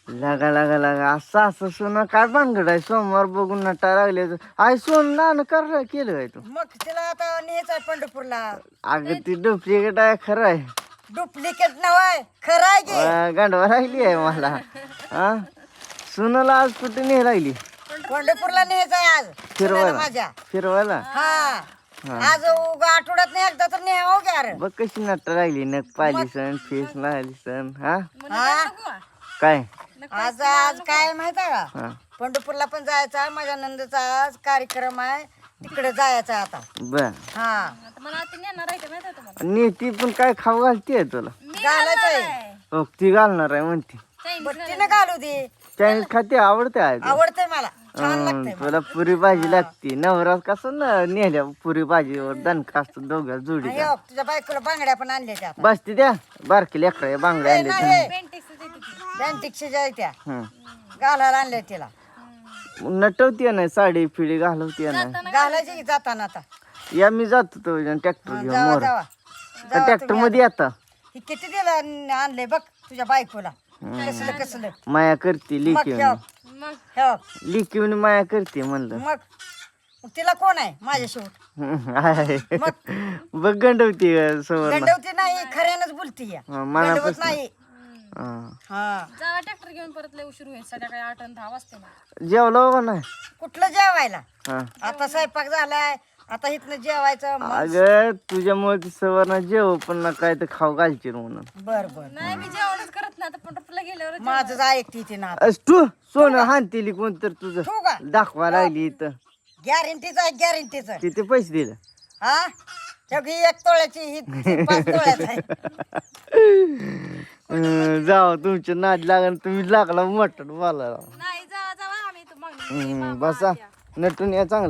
लागा लागा लागा असं सोनं काय भानगड आहे सोमवार बघून नटा लागले आई सोन नान कर केलं काय तू मग तिला आता न्यायचंय पंढरपूरला. अगं ती डुप्लिकेट आहे खरं आहे डुप्लिकेट नव्हे खरं आहे की. गांडवा राहिली आहे मला हा सुनाला आज कुठे नाही लागली पंढरपूरला न्यायचंय आज फिरवायला माझ्या. फिरवायला हा आज उगा आठवड्यात नाही एकदा तर नाही हो की अरे. बघ कशी नट्टा लागली नक पाली सण फेस लागली सण हा हा काय आज आज काय माहित आहे का हा पंढरपूरला पण जायचं आहे माझ्या नंदचा आज कार्यक्रम आहे तिकडे जायचं आहे आता. बर हा नेती पण काय खाऊ घालते तुला घालायचंय हो ती घालणार आहे म्हणते बट्टीनं घालू दे. चायनीज खाते आवडते आहे तुला? आवडतंय मला छान लागतंय. तुला पुरी भाजी लागते नवरा कसं ना नेल्या पुरी भाजीवर दणका असतो दोघं जोडी आणि हो, तुझ्या बायकोला बांगड्या पण आणल्या त्या आता. बसते द्या बारकी लेकरा बांगड्या आणले बँटिक्सच्या ज्या त्या हं घालायला आणल्या तिला. नटवते नाही साडी फिडी घालवते नाही घालायची की जाताना आता. या मी जातो तो ट्रॅक्टर घेऊन जावा मोर जावा ट्रॅक्टर मध्ये आता ही किती दिलं आणले बघ तुझ्या बायकोला कसलं कसलं. माया करते मग लिखी हे बघ, हे बघ. लिखी माया करते म्हणलं मग मग तिला कोण आहे माझ्या शेवट. आहे. मग बघ गंडवती सवरला गंडवती नाही खऱ्यानंच बोलती या. गंडवत मनापासून नाही. हा. हा जावा ट्रॅक्टर घेऊन परत लय उशीर होईल संध्याकाळी 8 आणि 10 वाजते ना. जेवलो का नाही कुठलं जेवायला हा आता स्वयंपाक झालाय आता इथनं जेवायचं मग. अगं तुझ्यामुळे ती सवरना जेव पण ना काय तर खाऊ घालची म्हणून बर बर नाही मी जेवणच करत नाही आता पंढरपूरला गेल्यावर माझं ऐकते ती ना तू सोनं हानतेली कोणतर तुझं ठेवू का दाखवा लागली इथं गॅरंटीच आहे गॅरंटीच आहे. तिथे पैसे दिले हा तेवढी 1 तोळ्याची ही 5 तोळ्याच आहे. जाव तुमच्या नाद लागण तुम्ही लागला मटण मला नाही जावा जावा आम्ही तू मग बसा नटून या चांगलं